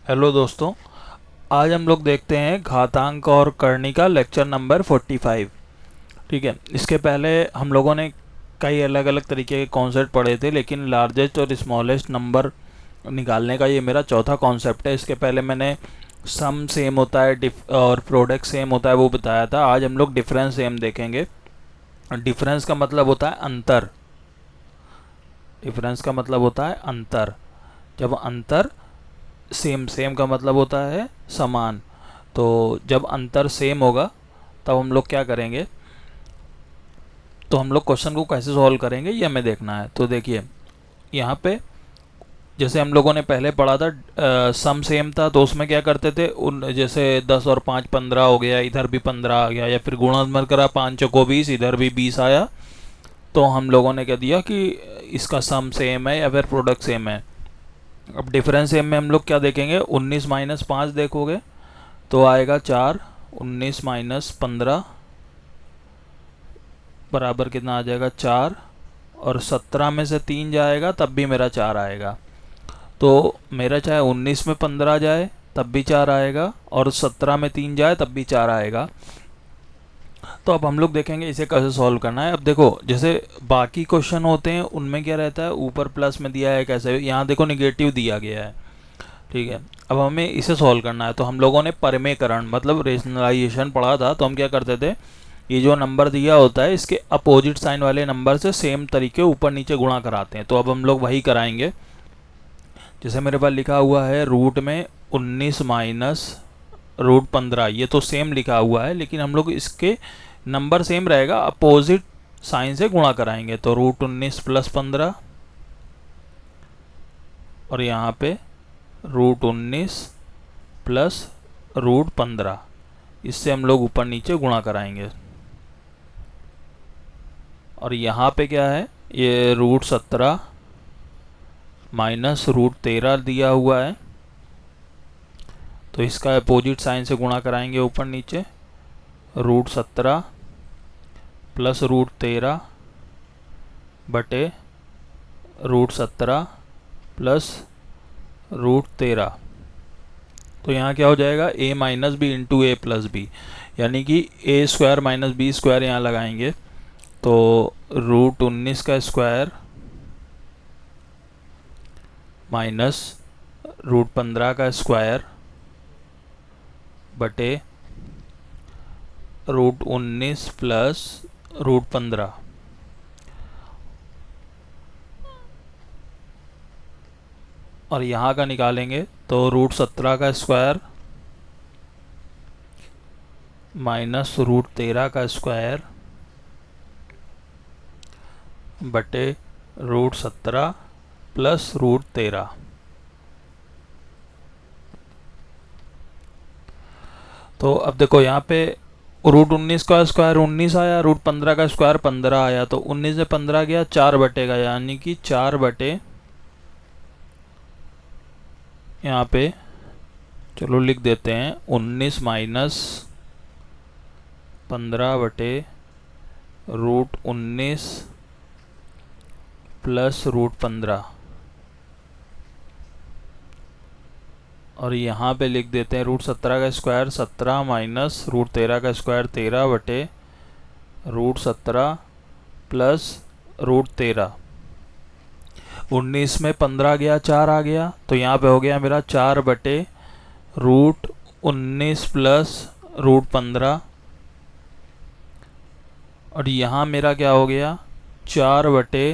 Hello दोस्तों। आज हम लोग देखते हैं घातांक और करनी का लेक्चर नंबर 45। ठीक है, इसके पहले हम लोगों ने कई अलग अलग तरीके के कॉन्सेप्ट पढ़े थे, लेकिन लार्जेस्ट और स्मॉलेस्ट नंबर निकालने का ये मेरा चौथा कॉन्सेप्ट है। इसके पहले मैंने सम सेम होता है और प्रोडक्ट सेम होता है वो बताया था। आज हम लोग डिफरेंस सेम देखेंगे। डिफरेंस का मतलब होता है अंतर। डिफरेंस का मतलब होता है अंतर। जब अंतर सेम सेम का मतलब होता है समान। तो जब अंतर सेम होगा तब हम लोग क्या करेंगे, तो हम लोग क्वेश्चन को कैसे सॉल्व करेंगे ये हमें देखना है। तो देखिए यहाँ पे जैसे हम लोगों ने पहले पढ़ा था, सम सेम था तो उसमें क्या करते थे, उन जैसे 10 और 5 15 हो गया, इधर भी 15 आ गया, या फिर गुणा करा 5 चौको 20, इधर भी 20 आया। तो हम लोगों ने कह दिया कि इसका सम सेम है या फिर प्रोडक्ट सेम है। अब डिफरेंस सेम में हम लोग क्या देखेंगे, 19 माइनस 5 देखोगे तो आएगा 4। 19 माइनस 15 बराबर कितना आ जाएगा 4। और 17 में से 3 जाएगा तब भी मेरा 4 आएगा। तो मेरा चाहे 19 में 15 जाए तब भी 4 आएगा, और 17 में 3 जाए तब भी 4 आएगा। तो अब हम लोग देखेंगे इसे कैसे सॉल्व करना है। अब देखो जैसे बाकी क्वेश्चन होते हैं उनमें क्या रहता है, ऊपर प्लस में दिया है कैसे, यहाँ देखो निगेटिव दिया गया है। ठीक है, अब हमें इसे सॉल्व करना है। तो हम लोगों ने परिमेयकरण मतलब रेशनलाइजेशन पढ़ा था। तो हम क्या करते थे, ये जो नंबर दिया होता है इसके अपोजिट साइन वाले नंबर से सेम तरीके ऊपर नीचे गुणा कराते हैं। तो अब हम लोग वही कराएंगे। जैसे मेरे पास लिखा हुआ है रूट में 19 माइनस रूट 15, ये तो सेम लिखा हुआ है, लेकिन हम लोग इसके नंबर सेम रहेगा, अपोजिट साइन से गुणा कराएंगे। तो रूट 19 प्लस 15, और यहाँ पे रूट 19 प्लस रूट 15, इससे हम लोग ऊपर नीचे गुणा कराएंगे। और यहाँ पे क्या है, ये रूट 17 माइनस रूट 13 दिया हुआ है, तो इसका अपोजिट साइन से गुणा कराएंगे ऊपर नीचे। रूट 17 प्लस रूट 13 बटे रूट 17 प्लस रूट 13। तो यहाँ क्या हो जाएगा, a minus B into A plus B, यानी कि A square minus B square यहाँ लगाएंगे। तो रूट 19 का स्क्वायर माइनस रूट 15 का स्क्वायर बटे रूट 19 प्लस रूट 15। और यहाँ का निकालेंगे तो रूट 17 का स्क्वायर माइनस रूट 13 का स्क्वायर बटे रूट 17 प्लस रूट 13। तो अब देखो यहाँ पे रूट 19 का स्क्वायर 19 आया, रूट 15 का स्क्वायर 15 आया, तो 19 से 15 गया 4 बटेगा, यानी कि 4 बटे, यहाँ पे चलो लिख देते हैं 19 माइनस 15 बटे रूट 19 प्लस रूट 15। और यहाँ पे लिख देते हैं रूट 17 का स्क्वायर 17 माइनस रूट 13 का स्क्वायर 13 बटे रूट 17 प्लस रूट 13। 19 में 15 गया 4 आ गया, तो यहाँ पे हो गया मेरा 4 बटे रूट 19 प्लस रूट 15। और यहाँ मेरा क्या हो गया, 4 बटे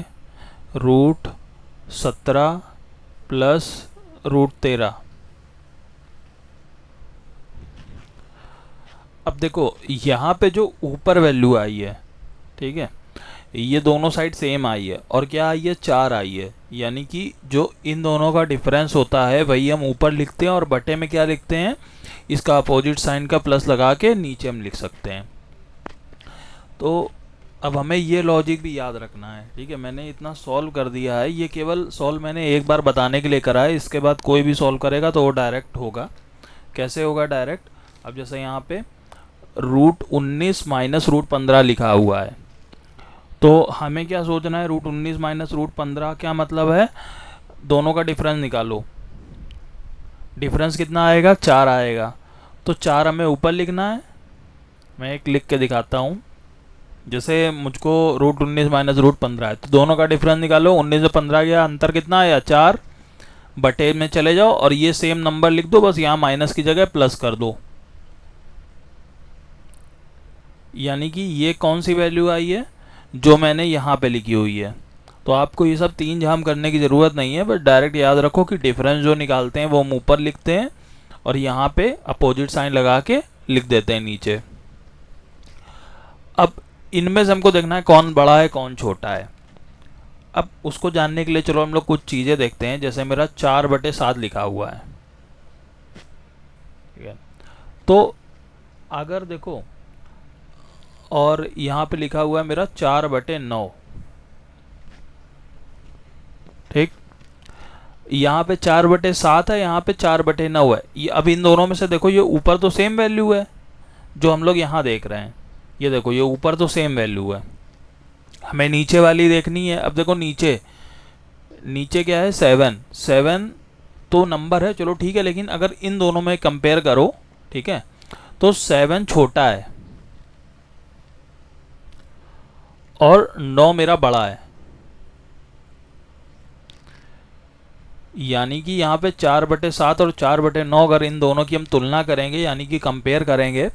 रूट 17 प्लस रूट 13। अब देखो यहाँ पे जो ऊपर वैल्यू आई है, ठीक है, ये दोनों साइड सेम आई है, और क्या आई है 4 आई है, यानी कि जो इन दोनों का डिफरेंस होता है वही हम ऊपर लिखते हैं, और बटे में क्या लिखते हैं, इसका अपोजिट साइन का प्लस लगा के नीचे हम लिख सकते हैं। तो अब हमें ये लॉजिक भी याद रखना है। ठीक है, मैंने इतना सॉल्व कर दिया है, ये केवल सॉल्व मैंने एक बार बताने के लिए करा है, इसके बाद कोई भी सॉल्व करेगा तो वो डायरेक्ट होगा। कैसे होगा डायरेक्ट, अब जैसे यहाँ पे रूट 19 माइनस रूट 15 लिखा हुआ है, तो हमें क्या सोचना है, रूट 19 माइनस रूट 15 क्या मतलब है, दोनों का डिफरेंस निकालो। डिफरेंस कितना आएगा, 4 आएगा। तो 4 हमें ऊपर लिखना है। मैं एक लिख के दिखाता हूँ। जैसे मुझको √19 माइनस √15 है, तो दोनों का डिफरेंस निकालो। 19 में 15 गया, अंतर कितना आया, 4 बटे में चले जाओ और ये सेम नंबर लिख दो, बस यहाँ माइनस की जगह प्लस कर दो। यानी कि ये कौन सी वैल्यू आई है, जो मैंने यहाँ पे लिखी हुई है। तो आपको ये सब 3 झाम करने की ज़रूरत नहीं है, बस डायरेक्ट याद रखो कि डिफरेंस जो निकालते हैं वो हम ऊपर लिखते हैं और यहाँ पे अपोजिट साइन लगा के लिख देते हैं नीचे। अब इनमें से हमको देखना है कौन बड़ा है कौन छोटा है। अब उसको जानने के लिए चलो हम लोग कुछ चीज़ें देखते हैं। जैसे मेरा 4/7 लिखा हुआ है, ठीक है। तो अगर देखो, और यहाँ पे लिखा हुआ है मेरा 4/9, ठीक। यहाँ पे 4/7 है, यहाँ पे 4/9 है। ये अब इन दोनों में से देखो, ये ऊपर तो सेम वैल्यू है जो हम लोग यहाँ देख रहे हैं। ये देखो, ये ऊपर तो सेम वैल्यू है, हमें नीचे वाली देखनी है। अब देखो नीचे, नीचे क्या है, 7 तो नंबर है, चलो ठीक है। लेकिन अगर इन दोनों में कंपेयर करो, ठीक है, तो 7 छोटा है और 9 मेरा बड़ा है। यानी कि यहाँ पे 4/7 और 4/9 अगर इन दोनों की हम तुलना करेंगे, यानी कि कंपेयर करेंगे,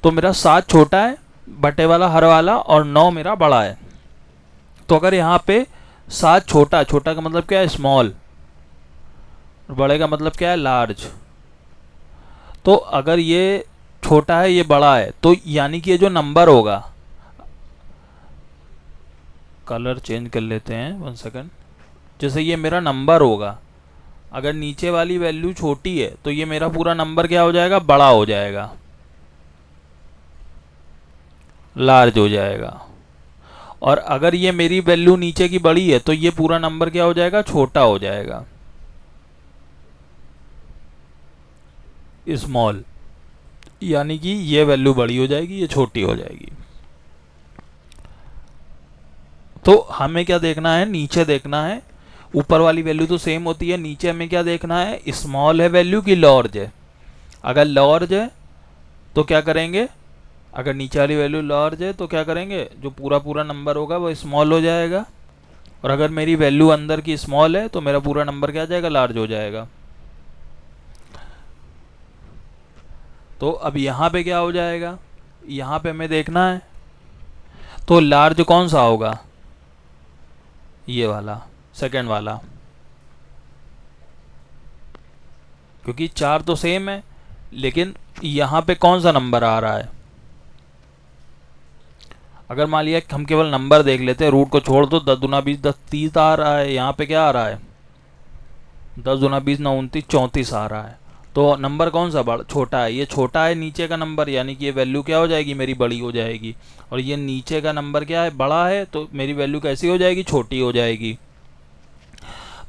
तो मेरा 7 छोटा है, बटे वाला हर वाला, और 9 मेरा बड़ा है। तो अगर यहाँ पे 7 छोटा, छोटा का मतलब क्या है, स्मॉल, बड़े का मतलब क्या है, लार्ज। तो अगर ये छोटा है ये बड़ा है, तो यानी कि ये जो नंबर होगा, कलर चेंज कर लेते हैं 1 सेकंड। जैसे ये मेरा नंबर होगा, अगर नीचे वाली वैल्यू छोटी है तो ये मेरा पूरा नंबर क्या हो जाएगा, बड़ा हो जाएगा, लार्ज हो जाएगा। और अगर ये मेरी वैल्यू नीचे की बड़ी है तो ये पूरा नंबर क्या हो जाएगा, छोटा हो जाएगा, स्मॉल। यानी कि ये वैल्यू बड़ी हो जाएगी, ये छोटी हो जाएगी। तो हमें क्या देखना है, नीचे देखना है। ऊपर वाली वैल्यू तो सेम होती है, नीचे हमें क्या देखना है, स्मॉल है वैल्यू की लार्ज है। अगर लार्ज है तो क्या करेंगे, अगर नीचे वाली वैल्यू लार्ज है तो क्या करेंगे, जो पूरा पूरा नंबर होगा वो स्मॉल हो जाएगा। और अगर मेरी वैल्यू अंदर की स्मॉल है तो मेरा पूरा नंबर क्या आ जाएगा, लार्ज हो जाएगा। तो अब यहाँ पे क्या हो जाएगा, यहाँ पे हमें देखना है, तो लार्ज कौन सा होगा, ये वाला, सेकंड वाला, क्योंकि 4 तो सेम है। लेकिन यहाँ पे कौन सा नंबर आ रहा है, अगर मान लिया हम केवल नंबर देख लेते हैं, रूट को छोड़ दो, 10 दूना 20 10 30 आ रहा है। यहाँ पे क्या आ रहा है, 10 दूना 20 9 29 34 आ रहा है। तो नंबर कौन सा बड़ा, छोटा है, ये छोटा है नीचे का नंबर, यानी कि ये वैल्यू क्या हो जाएगी, मेरी बड़ी हो जाएगी। और ये नीचे का नंबर क्या है, बड़ा है, तो मेरी वैल्यू कैसी हो जाएगी, छोटी हो जाएगी।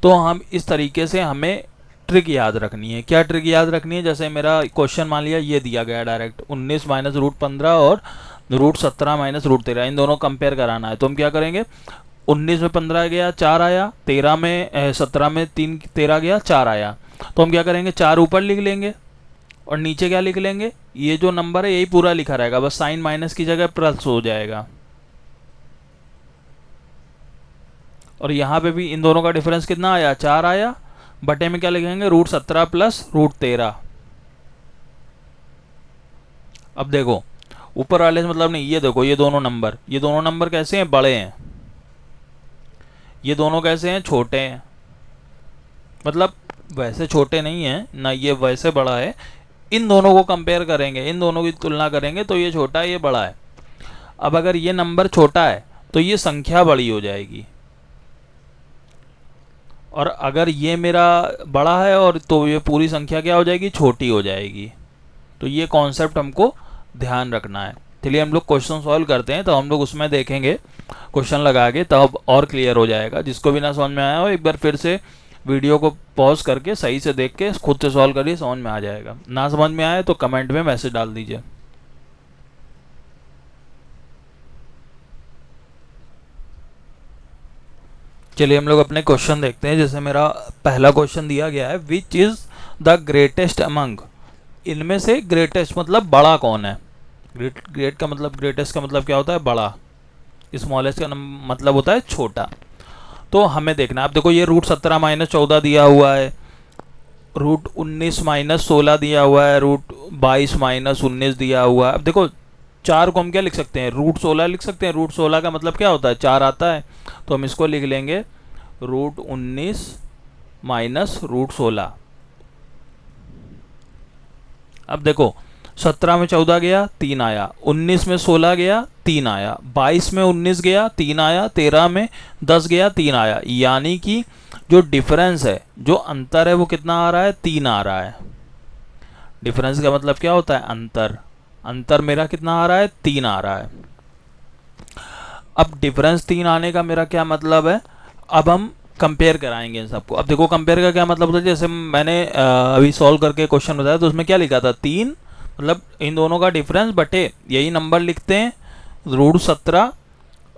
तो हम इस तरीके से हमें ट्रिक याद रखनी है। क्या ट्रिक याद रखनी है, जैसे मेरा क्वेश्चन मान लिया ये दिया गया डायरेक्ट 19 माइनस √15 और √17 माइनस √13, इन दोनों कंपेयर कराना है। तो हम क्या करेंगे, 19 में 15 गया 4 आया, 17 में 3 13 गया 4 आया। तो हम क्या करेंगे, 4 ऊपर लिख लेंगे और नीचे क्या लिख लेंगे, ये जो नंबर है यही पूरा लिखा रहेगा, बस साइन माइनस की जगह प्लस हो जाएगा। और यहाँ पे भी इन दोनों का डिफरेंस कितना आया, 4 आया, बटे में क्या लिखेंगे, √17 प्लस √13। अब देखो ऊपर वाले से मतलब नहीं, ये देखो ये दोनों नंबर कैसे हैं, बड़े हैं, ये दोनों कैसे हैं, छोटे हैं। मतलब वैसे छोटे नहीं हैं ना, ये वैसे बड़ा है। इन दोनों को कंपेयर करेंगे, इन दोनों की तुलना करेंगे तो ये छोटा है, ये बड़ा है। अब अगर ये नंबर छोटा है तो ये संख्या बड़ी हो जाएगी, और अगर ये मेरा बड़ा है और तो ये पूरी संख्या क्या हो जाएगी, छोटी हो जाएगी। तो ये कॉन्सेप्ट हमको ध्यान रखना है। चलिए हम लोग क्वेश्चन सॉल्व करते हैं, तो हम लोग उसमें देखेंगे क्वेश्चन लगा के, तब और क्लियर हो जाएगा। जिसको भी ना समझ में आया हो, एक बार फिर से वीडियो को पॉज करके सही से देख के खुद से सॉल्व करिए, समझ में आ जाएगा। ना समझ में आए तो कमेंट में मैसेज डाल दीजिए। चलिए हम लोग अपने क्वेश्चन देखते हैं। जैसे मेरा पहला क्वेश्चन दिया गया है, which is the greatest among, इनमें से ग्रेटेस्ट मतलब बड़ा कौन है। ग्रेट का मतलब, ग्रेटेस्ट का मतलब क्या होता है, बड़ा। स्मॉलेस्ट का मतलब होता है छोटा। तो हमें देखना है, अब देखो ये रूट 17 माइनस 14 दिया हुआ है, रूट 19 माइनस 16 दिया हुआ है, रूट 22 माइनस 19 दिया हुआ है। अब देखो 4 को हम क्या लिख सकते हैं, रूट 16 लिख सकते हैं। रूट 16 का मतलब क्या होता है, 4 आता है, तो हम इसको लिख लेंगे रूट 19 माइनस रूट 16। अब देखो 17 में 14 गया 3 आया, 19 में 16 गया 3 आया, 22 में 19 गया 3 आया, 13 में 10 गया 3 आया। यानी कि जो डिफरेंस है, जो अंतर है, वो कितना आ रहा है, 3 आ रहा है। डिफरेंस का मतलब क्या होता है, अंतर। अंतर मेरा कितना आ रहा है, 3 आ रहा है। अब डिफरेंस 3 आने का मेरा क्या मतलब है, अब हम कंपेयर कराएंगे इन सबको। अब देखो कंपेयर का क्या मतलब होता है, जैसे मैंने अभी सॉल्व करके क्वेश्चन बताया तो उसमें क्या लिखा था, 3 मतलब इन दोनों का डिफरेंस बटे यही नंबर लिखते हैं रूट 17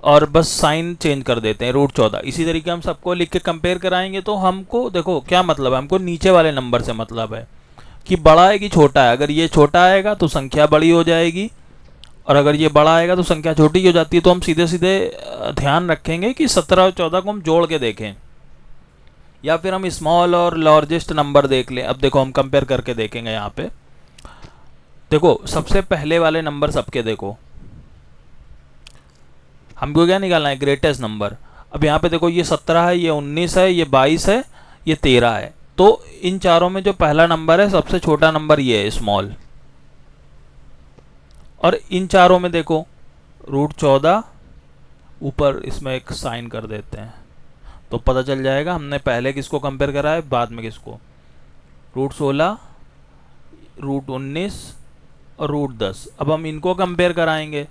और बस साइन चेंज कर देते हैं रूट 14। इसी तरीके हम सबको लिख के कंपेयर कराएंगे। तो हमको देखो क्या मतलब है, हमको नीचे वाले नंबर से मतलब है कि बड़ा है कि छोटा है। अगर ये छोटा आएगा तो संख्या बड़ी हो जाएगी, और अगर ये बड़ा आएगा तो संख्या छोटी हो जाती है। तो हम सीधे सीधे ध्यान रखेंगे कि 17 और 14 को हम जोड़ के देखें, या फिर हम स्मॉल और लार्जेस्ट नंबर देख लें। अब देखो हम कंपेयर करके देखेंगे। यहाँ पे देखो सबसे पहले वाले नंबर सबके देखो, हमको क्या निकालना है, ग्रेटेस्ट नंबर। अब यहाँ पे देखो ये 17 है, ये 19 है, ये 22 है, ये 13 है। तो इन चारों में जो पहला नंबर है, सबसे छोटा नंबर ये है, स्मॉल। और इन चारों में देखो रूट 14, ऊपर इसमें एक साइन कर देते हैं तो पता चल जाएगा हमने पहले किसको कंपेयर करा है, बाद में किसको। रूट 16, रूट 19 और रूट 10। अब हम इनको कंपेयर कराएंगे।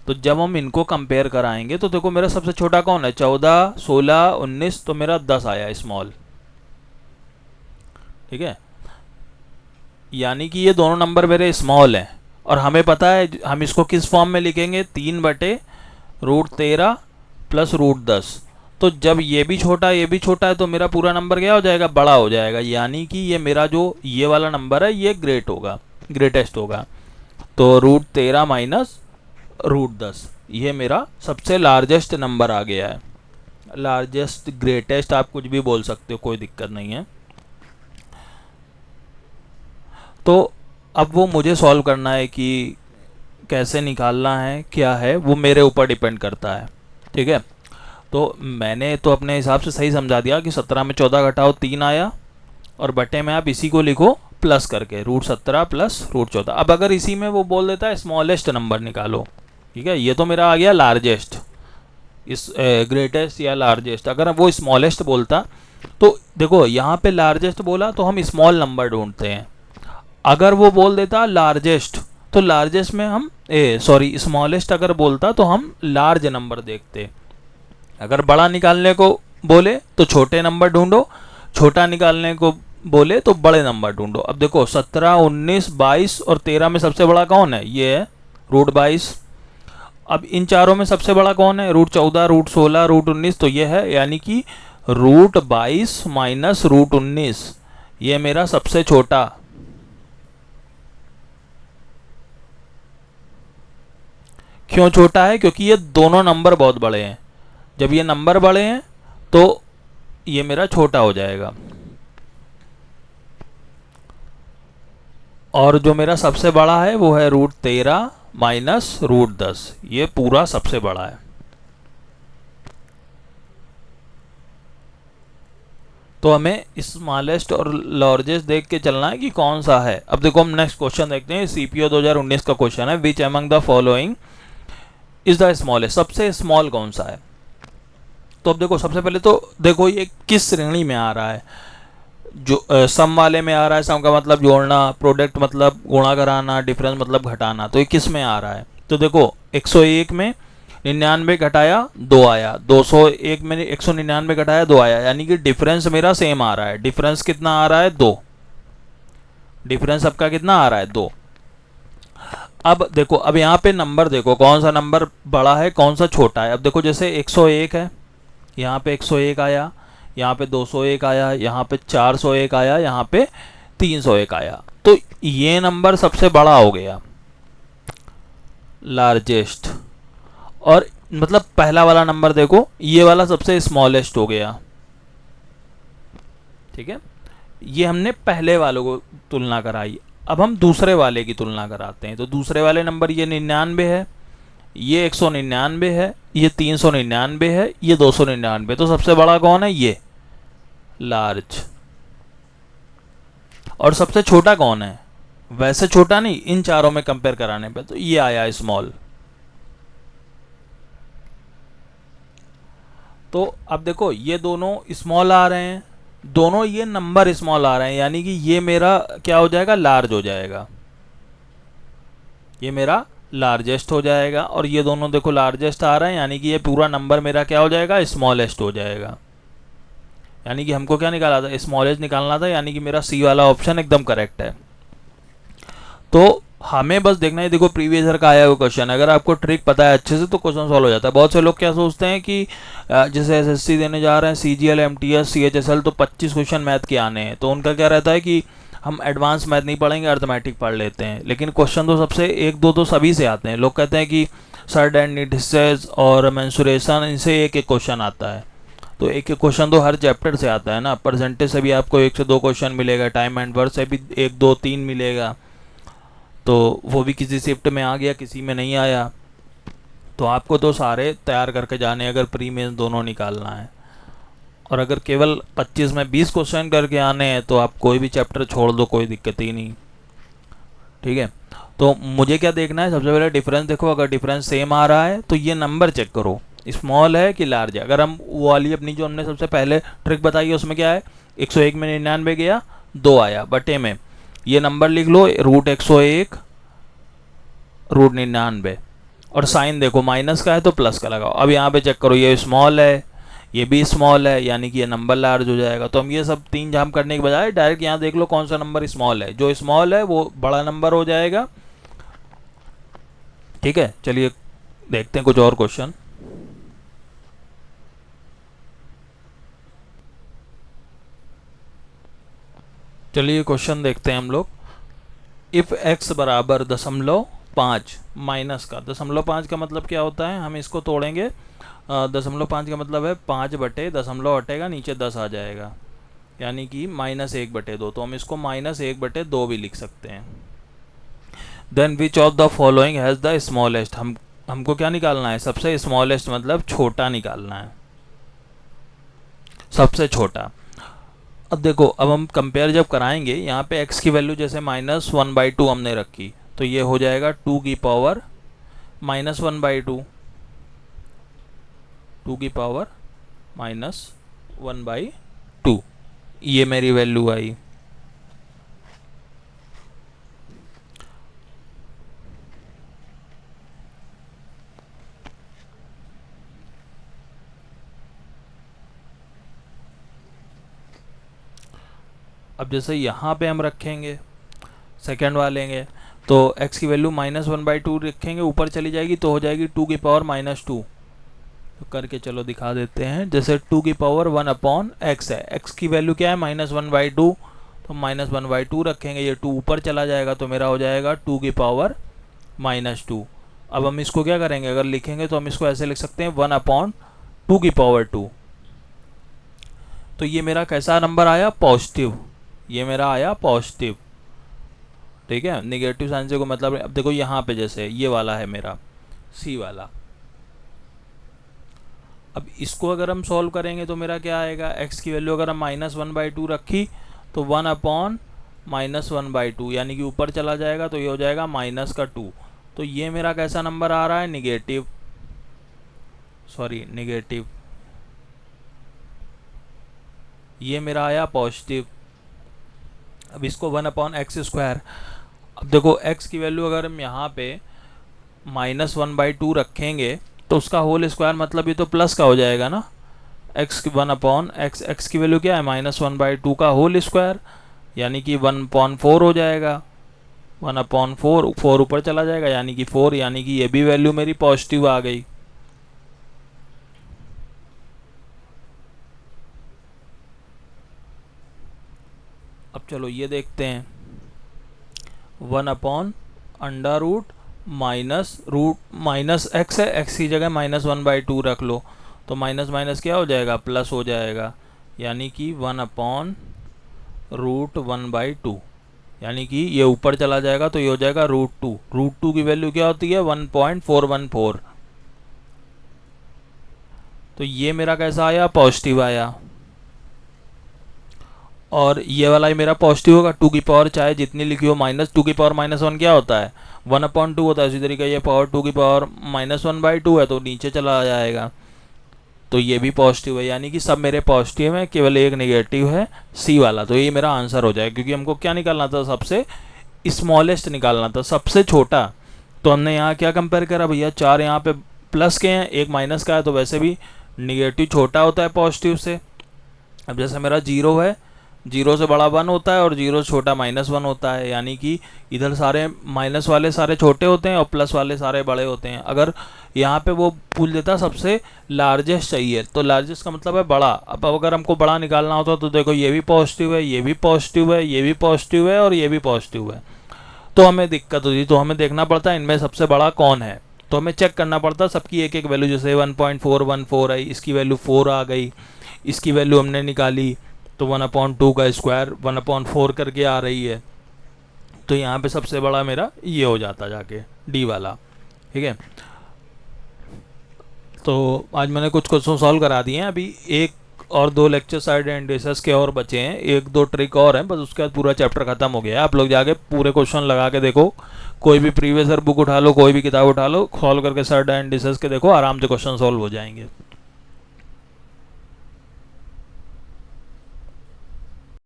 तो जब हम इनको कंपेयर कराएंगे तो देखो मेरा सबसे छोटा कौन है, 14, 16, 19, तो मेरा 10 आया स्मॉल। ठीक है, यानी कि ये दोनों नंबर मेरे स्मॉल हैं। और हमें पता है हम इसको किस फॉर्म में लिखेंगे, 3 बटे रूट 13 प्लस रूट 10। तो जब ये भी छोटा ये भी छोटा है तो मेरा पूरा नंबर क्या हो जाएगा, बड़ा हो जाएगा। यानी कि ये मेरा जो ये वाला नंबर है ये ग्रेट होगा, ग्रेटेस्ट होगा। तो रूट 13 माइनस रूट 10 ये मेरा सबसे लार्जेस्ट नंबर आ गया है। लार्जेस्ट, ग्रेटेस्ट आप कुछ भी बोल सकते हो, कोई दिक्कत नहीं है। तो अब वो मुझे सॉल्व करना है कि कैसे निकालना है, क्या है, वो मेरे ऊपर डिपेंड करता है। ठीक है, तो मैंने तो अपने हिसाब से सही समझा दिया कि 17 में 14 घटाओ 3 आया, और बटे में आप इसी को लिखो प्लस करके, रूट 17 प्लस रूट 14। अब अगर इसी में वो बोल देता है स्मॉलेस्ट नंबर निकालो, ठीक है, ये तो मेरा आ गया लार्जेस्ट, इस ग्रेटेस्ट या लार्जेस्ट। अगर वो स्मॉलेस्ट बोलता तो देखो यहाँ पे लार्जेस्ट बोला तो हम स्मॉल नंबर ढूंढते हैं। अगर वो बोल देता लार्जेस्ट तो लार्जेस्ट में हम स्मॉलेस्ट अगर बोलता तो हम लार्ज नंबर देखते। अगर बड़ा निकालने को बोले तो छोटे नंबर ढूंढो, छोटा निकालने को बोले तो बड़े नंबर ढूंढो। अब देखो 17, 19, 22 और 13 में सबसे बड़ा कौन है, ये है रूट 22। अब इन चारों में सबसे बड़ा कौन है, रूट 14, रूट 16, रूट 19, तो ये है। यानी कि रूट 22 माइनस रूट 19 ये मेरा सबसे छोटा। क्यों छोटा है, क्योंकि ये दोनों नंबर बहुत बड़े हैं। जब ये नंबर बड़े हैं तो ये मेरा छोटा हो जाएगा। और जो मेरा सबसे बड़ा है वो है रूट 13 माइनस रूट 10, ये पूरा सबसे बड़ा है। तो हमें स्मॉलेस्ट और लार्जेस्ट देख के चलना है कि कौन सा है। अब देखो हम नेक्स्ट क्वेश्चन देखते हैं, सीपीओ 2019 का क्वेश्चन है, which among the following is the smallest, सबसे स्मॉल कौन सा है। तो अब देखो सबसे पहले तो देखो ये किस श्रेणी में आ रहा है, जो सम वाले में आ रहा है। सम का मतलब जोड़ना, प्रोडक्ट मतलब गुणा कराना, डिफरेंस मतलब घटाना। तो ये किस में आ रहा है, तो देखो 101 में 99 घटाया 2 आया, 201 में 199 घटाया 2 आया, यानी कि डिफरेंस मेरा सेम आ रहा है। डिफरेंस कितना आ रहा है, 2। डिफरेंस आपका कितना आ रहा है, 2। अब देखो, अब यहाँ पे नंबर देखो कौन सा नंबर बड़ा है कौन सा छोटा है। अब देखो जैसे 101 है, यहाँ पे 101 आया, यहाँ पे 201 आया, यहाँ पे 401 आया, यहाँ पे 301 आया। तो ये नंबर सबसे बड़ा हो गया, लार्जेस्ट। और मतलब पहला वाला नंबर देखो, ये वाला सबसे स्मॉलेस्ट हो गया। ठीक है, ये हमने पहले वालों को तुलना कराई। अब हम दूसरे वाले की तुलना कराते हैं। तो दूसरे वाले नंबर ये 99 है, ये 199 है, ये 399 है, ये 299। तो सबसे बड़ा कौन है? ये लार्ज। और सबसे छोटा कौन है? वैसे छोटा नहीं, इन चारों में कंपेयर कराने पे तो ये आया स्मॉल। तो अब देखो ये दोनों स्मॉल आ रहे हैं, दोनों ये नंबर स्मॉल आ रहे हैं, यानी कि ये मेरा क्या हो जाएगा? लार्ज हो जाएगा। ये मेरा लार्जेस्ट हो जाएगा। और ये दोनों देखो लार्जेस्ट आ रहे हैं, यानी कि ये पूरा नंबर मेरा क्या हो जाएगा? स्मॉलेस्ट हो जाएगा। यानी कि हमको क्या निकाला था? स्मॉलेस्ट निकालना था, यानी कि मेरा सी वाला ऑप्शन एकदम करेक्ट है। तो हमें बस देखना है, देखो प्रीवियस ईयर का आया हुआ क्वेश्चन, अगर आपको ट्रिक पता है अच्छे से तो क्वेश्चन सॉल्व हो जाता है। बहुत से लोग क्या सोचते हैं कि जैसे एसएससी देने जा रहे हैं, सीजीएल, एमटीएस, सीएचएसएल, तो 25 क्वेश्चन मैथ के आने हैं, तो उनका क्या रहता है कि हम एडवांस मैथ नहीं पढ़ेंगे, अर्थमेटिक पढ़ लेते हैं। लेकिन क्वेश्चन तो सबसे एक दो तो सभी से आते हैं। लोग कहते हैं कि सर्ड एंड निडिसेस और मेंसुरेशन, इनसे एक एक क्वेश्चन आता है। तो एक एक क्वेश्चन तो हर चैप्टर से आता है ना। परसेंटेज से भी आपको 1 से 2 क्वेश्चन मिलेगा, टाइम एंड वर्क से भी 1 2 3 मिलेगा। तो वो भी किसी शिफ्ट में आ गया, किसी में नहीं आया। तो आपको तो सारे तैयार करके जाने, अगर प्री मेंस दोनों निकालना है। और अगर केवल 25 में 20 क्वेश्चन करके आने हैं तो आप कोई भी चैप्टर छोड़ दो, कोई दिक्कत ही नहीं। ठीक है, तो मुझे क्या देखना है? सबसे पहले डिफरेंस देखो। अगर डिफरेंस सेम आ रहा है तो ये नंबर चेक करो, स्मॉल है कि लार्ज है। अगर हम वो वाली अपनी जो हमने सबसे पहले ट्रिक बताई है उसमें क्या है? 101 में 99 गया, 2 आया, बटे में ये नंबर लिख लो, √101 √99। और साइन देखो माइनस का है तो प्लस का लगाओ। अब यहाँ पे चेक करो, ये स्मॉल है, ये भी स्मॉल है, यानी कि ये नंबर लार्ज हो जाएगा। तो हम ये सब 3 जाम करने के बजाय डायरेक्ट यहाँ देख लो कौन सा नंबर स्मॉल है। जो स्मॉल है वो बड़ा नंबर हो जाएगा। ठीक है, चलिए देखते हैं कुछ और क्वेश्चन। चलिए क्वेश्चन देखते हैं हम लोग। इफ़ x बराबर 0.5 माइनस का, 0.5 का मतलब क्या होता है? हम इसको तोड़ेंगे। 0.5 का मतलब है 5 बटे दशमलव हटेगा, नीचे 10 आ जाएगा, यानी कि -1/2। तो हम इसको -1/2 भी लिख सकते हैं। Then which of the following has the smallest, हमको क्या निकालना है? सबसे स्मॉलेस्ट मतलब छोटा निकालना है, सबसे छोटा। अब देखो, अब हम कंपेयर जब कराएंगे, यहाँ पे x की वैल्यू जैसे -1/2 हमने रखी, तो ये हो जाएगा 2 की पावर -1/2, 2 की पावर -1/2, ये मेरी वैल्यू आई। अब जैसे यहाँ पे हम रखेंगे सेकेंड वालेंगे, तो x की वैल्यू -1/2 रखेंगे, ऊपर चली जाएगी तो हो जाएगी 2 की पावर -2। तो करके चलो दिखा देते हैं। जैसे 2 की पावर 1/x है, x की वैल्यू क्या है? -1/2, तो -1/2 रखेंगे, ये 2 ऊपर चला जाएगा तो मेरा हो जाएगा 2 की पावर -2। अब हम इसको क्या करेंगे? अगर लिखेंगे तो हम इसको ऐसे लिख सकते हैं 1/2 की पावर 2। तो ये मेरा कैसा नंबर आया? पॉजिटिव। ये मेरा आया पॉजिटिव। ठीक है, निगेटिव साइन से को मतलब, अब देखो यहाँ पे जैसे ये वाला है मेरा सी वाला। अब इसको अगर हम सॉल्व करेंगे तो मेरा क्या आएगा? x की वैल्यू अगर हम -1/2 रखी तो 1/-1/2, यानी कि ऊपर चला जाएगा तो ये हो जाएगा -2। तो ये मेरा कैसा नंबर आ रहा है? Negative, sorry negative. ये मेरा आया पॉजिटिव। अब इसको 1/x²। अब देखो x की वैल्यू अगर हम यहाँ पे -1/2 रखेंगे तो उसका होल स्क्वायर मतलब ये तो प्लस का हो जाएगा ना। x की 1/x, x की वैल्यू क्या है? -1/2 का होल स्क्वायर, यानी कि 1/4 हो जाएगा। 1/4, 4 ऊपर चला जाएगा यानी कि 4, यानी कि ये भी वैल्यू मेरी पॉजिटिव आ गई। अब चलो ये देखते हैं, 1/√, माइनस एक्स है, एक्स की जगह -1/2 रख लो, तो माइनस माइनस क्या हो जाएगा, प्लस हो जाएगा, यानी कि 1/√1/2, यानी कि ये ऊपर चला जाएगा तो ये हो जाएगा √2। √2 की वैल्यू क्या होती है, 1.414। तो ये मेरा कैसा आया, पॉजिटिव आया। और ये वाला ही मेरा पॉजिटिव होगा, 2 की पावर चाहे जितनी लिखी हो, -2 की पावर -1 क्या होता है, 1/2 होता है। इसी तरीके ये पावर 2 की पावर -1/2 है तो नीचे चला जाएगा, तो ये भी पॉजिटिव है, यानी कि सब मेरे पॉजिटिव है, केवल एक नेगेटिव है, सी वाला। तो ये मेरा आंसर हो जाएगा, क्योंकि हमको क्या निकालना था, सबसे स्मॉलेस्ट निकालना था, सबसे छोटा। तो हमने यहाँ क्या कंपेयर करा भैया, 4 यहाँ पे प्लस के हैं, एक माइनस का है, तो वैसे भी निगेटिव छोटा होता है पॉजिटिव से। अब जैसे मेरा 0 है, 0 से बड़ा 1 होता है और 0 से छोटा -1 होता है, यानी कि इधर सारे माइनस वाले सारे छोटे होते हैं और प्लस वाले सारे बड़े होते हैं। अगर यहाँ पे वो पूछ देता सबसे लार्जेस्ट चाहिए, तो लार्जेस्ट का मतलब है बड़ा। अब अगर हमको बड़ा निकालना होता तो देखो ये भी पॉजिटिव है, ये भी पॉजिटिव है, ये भी पॉजिटिव है और ये भी पॉजिटिव है, तो हमें दिक्कत होती। तो हमें देखना पड़ता है इनमें सबसे बड़ा कौन है, तो हमें चेक करना पड़ता है सबकी एक एक वैल्यू। जैसे 1.414 आई, इसकी वैल्यू 4 आ गई, इसकी वैल्यू हमने निकाली तो 1/2 का स्क्वायर 1/4 करके आ रही है, तो यहाँ पे सबसे बड़ा मेरा ये हो जाता जाके डी वाला। ठीक है, तो आज मैंने कुछ क्वेश्चन सॉल्व करा दिए हैं। अभी 1 और 2 लेक्चर साइड एंड डिशेस के और बचे हैं, 1-2 ट्रिक और हैं, बस उसके बाद पूरा चैप्टर खत्म हो गया है। आप लोग जाके पूरे क्वेश्चन लगा के देखो, कोई भी प्रीवियस ईयर बुक उठा लो, कोई भी किताब उठा लो, सॉल्व करके साइड एंड डिशेस के देखो, आराम से क्वेश्चन सॉल्व हो जाएंगे।